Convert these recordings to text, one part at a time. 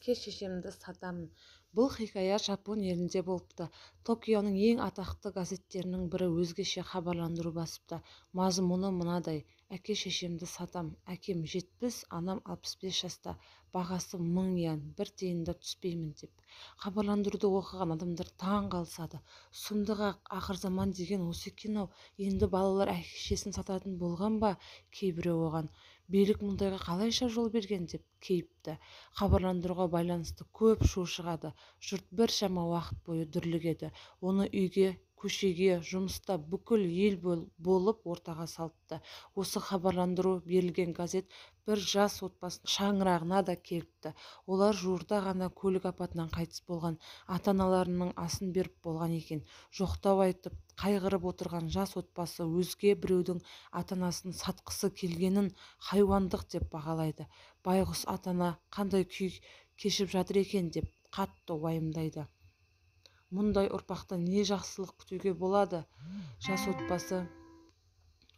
әке-шешемді сатамын. Бұл хикая Жапон елінде болыпты. Токионың ең атақты газеттерінің бірі өзгеше хабарландыру басыпты. Мазмұны мынадай: әке-шешемді сатам. Әкем 70, анам 65 жаста. Бағасы 1000 йен, 1 тиын да түспеймін деп. Хабарландыруды оқыған адамдар таң қалысады. Сұмдық ақырзаман деген осы екен-ау. Енді балалар әке-шешесін сататын болған ба? Кейбіреу оған билік мұндайға қалайша жол берген деп кейіпті. Хабарландыруға байланысты көп шу шығады. Жұрт біршама уақыт бойы дүрлігеді. Оны үйге, көшеге, жұмыста бүкіл ел болып ортаға салыпты. Осы хабарландыру берілген газет бір жас отбасының шаңырағына да келіпті. Олар жуырда ғана көлік апатынан қайтыс болған, ата-аналарының асын беріп болған екен. Жоқтау айтып, қайғырып отырған жас отбасы өзге біреудің ата-анасын сатқысы келгенін хайуандық деп бағалайды. Байғұс ата-ана қандай күй кешіп жатыр екен деп қатты уайымдайды. Мұндай ұрпақтан не жақсылық күтуге болады? Жас отбасы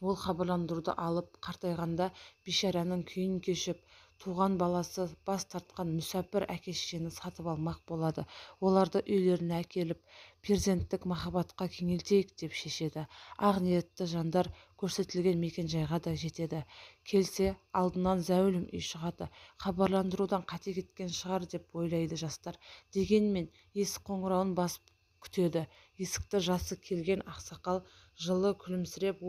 ол хабарландыруды алып қартайғанда бишараның күйін кешіп, туған баласы бас тартқан мүсәпір әке-шешені сатып алмақ болады. Оларды үйлеріне әкеліп, перзенттік махаббатқа кеңелтейік деп шешеді. Ақ ниетті жандар көрсетілген мекен-жайға да жетеді. Келсе, алдынан зәулім үй шығады. Хабарландырудан қате кеткен шығар деп ойлайды жастар. Дегенмен есік қоңырауын басып күтеді. Есікті жасы келген ақсақал жылы күлімсіреп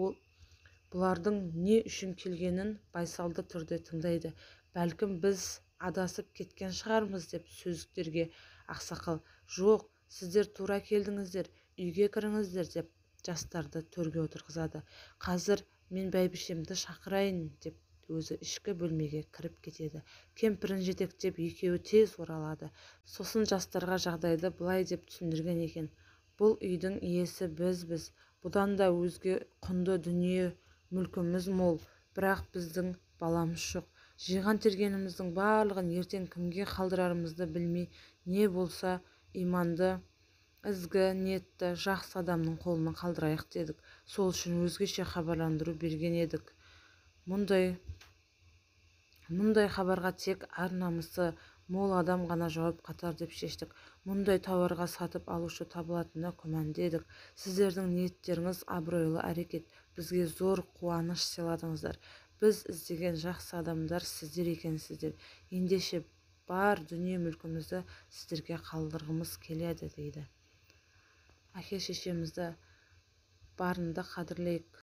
бұлардың не үшін келгенін байсалды түрде тыңдайды. Бәлкім біз адасып кеткен шығармыз деп сөзіктерге ақсақал: жоқ, сіздер тура келдіңіздер, үйге кіріңіздер деп жастарды төрге отырғызады. Қазір мен бәйбішемді шақырайын деп өзі ішкі бөлмеге кіріп кетеді. Кемпірін жетектеп екеуі тез оралады. Сосын жастарға жағдайды былай деп түсіндірген екен: бұл үйдің иесі бізбіз. Бұдан да өзге құнды дүние мүлкіміз мол, бірақ біздің баламыз жоқ. Жиған тергеніміздің барлығын ертең кімге қалдырарымызды білмей, не болса иманды, ізгі ниетті жақсы адамның қолына қалдырайық дедік. Сол үшін өзгеше хабарландыру берген едік. Мұндай хабарға тек ар-намысы мол адам ғана жауап қатар деп шештік. Мұндай тауарға сатып алушы табылатынына күмәнді едік. Сіздердің ниеттеріңіз абыройлы әрекет. Бізге зор қуаныш сыйладыңыздар. Біз іздеген жақсы адамдар сіздер екенсіздер. Ендеше бар дүние мүлкімізді сіздерге қалдырғымыз келеді дейді. Әке-шешемізді барында қадірлейік.